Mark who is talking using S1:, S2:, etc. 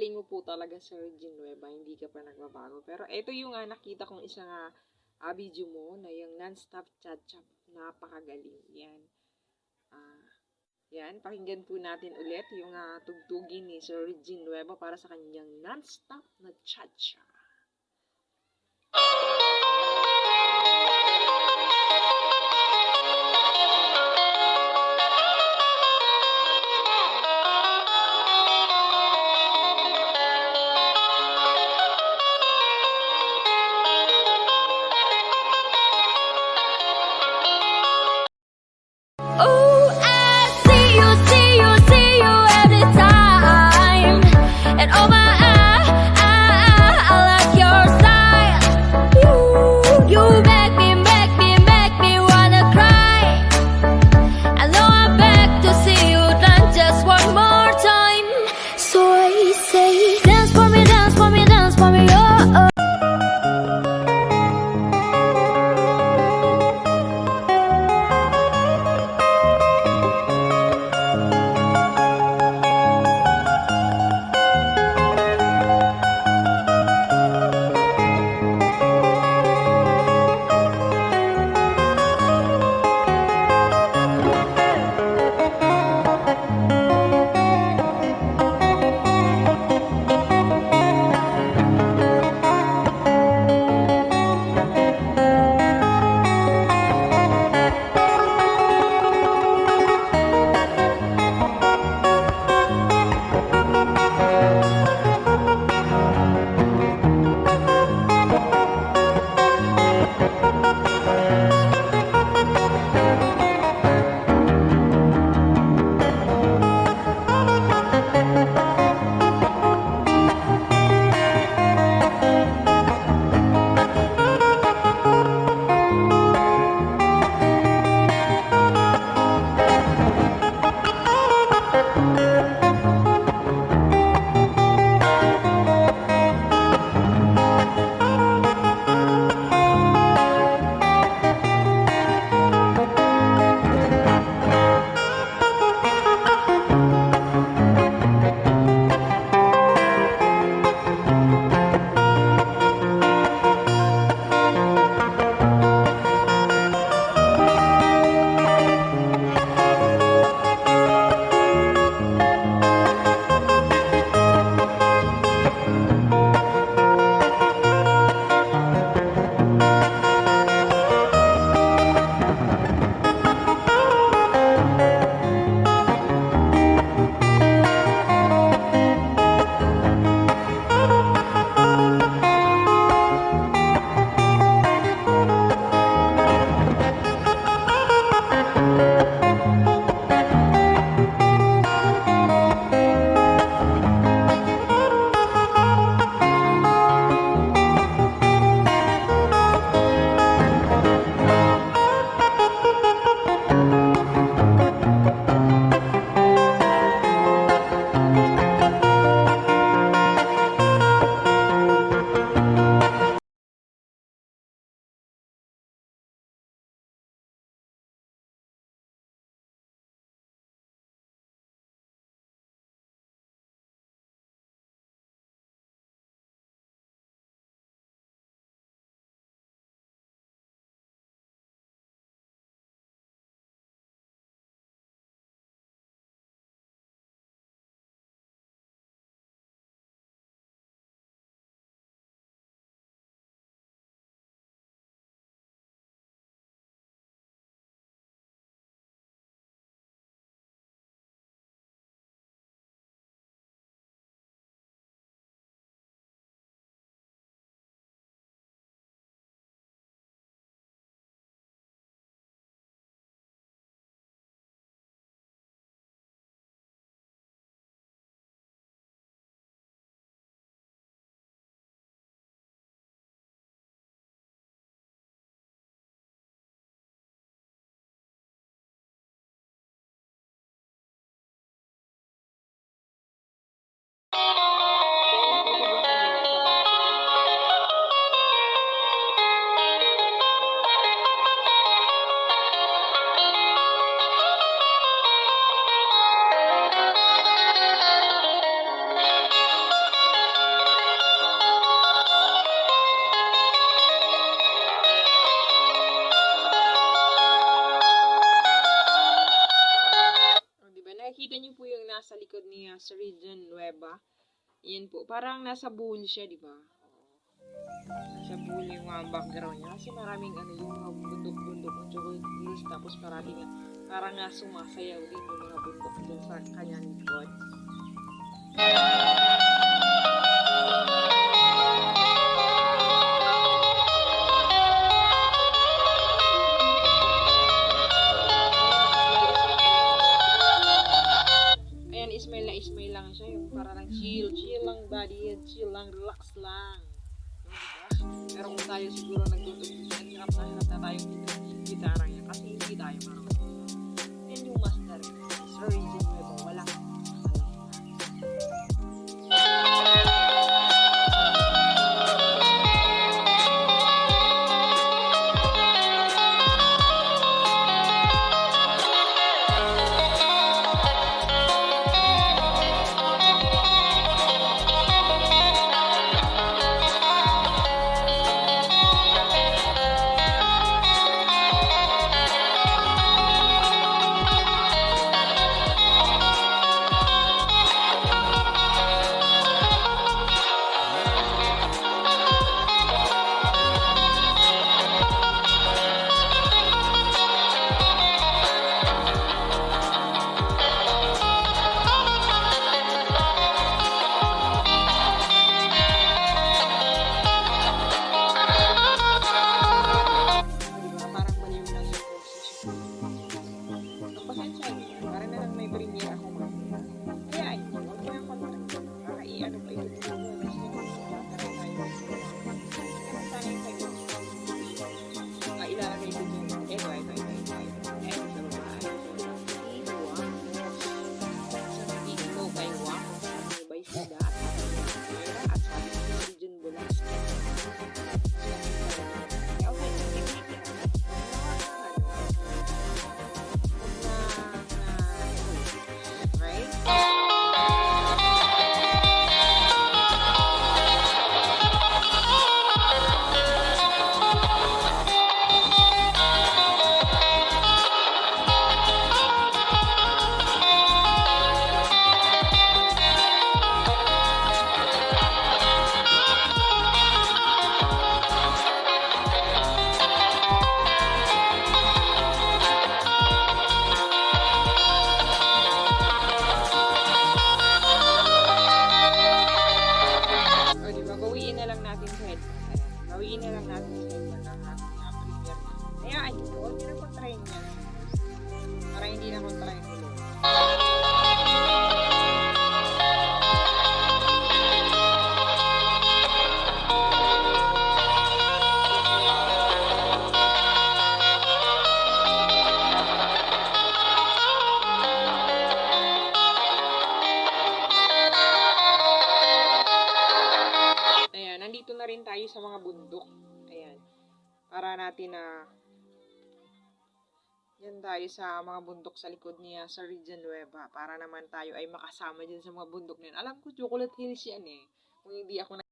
S1: mahalin mo po talaga si Regine Nueva, hindi ka pa nagbabago. Pero ito yung nakita kong isang video mo na yung non-stop chat-chat. Napakagaling. Yan. Yan, pakinggan po natin ulit yung tugtugin ni Sir Regine Nueva para sa kanyang non-stop na chat-chat.
S2: Oh, I see you, see you, see you every time. And oh my, I like your style. You make me wanna cry. I know I'm back to see you done just one more time. So I say, dance for me, dance for me, dance for me, oh, oh.
S1: nasa likod niya sa Region Nueva. Yan po, parang nasa Bohol siya, di ba? Nasa Bohol yung mga background niya. Kasi maraming yung mga bundok-bundok ng Chocolate Hills. Tapos parang nga sumasayaw din yung mga bundok dun sa kanyang likod. Smile lang siya, yung para lang chill lang body, chill lang, relax lang. Diba? Pero kung tayo siguro nagtutugtog, hirap na tayong gitara niya kasi hindi tayo marunong. Yan yung master, Sir Region Nueva, walang tayo sa mga bundok. Ayan. Para natin yan tayo sa mga bundok sa likod niya sa Region Nueva. Para naman tayo ay makasama dyan sa mga bundok na yan. Alam ko, Chocolate Hills yan eh. Kung hindi ako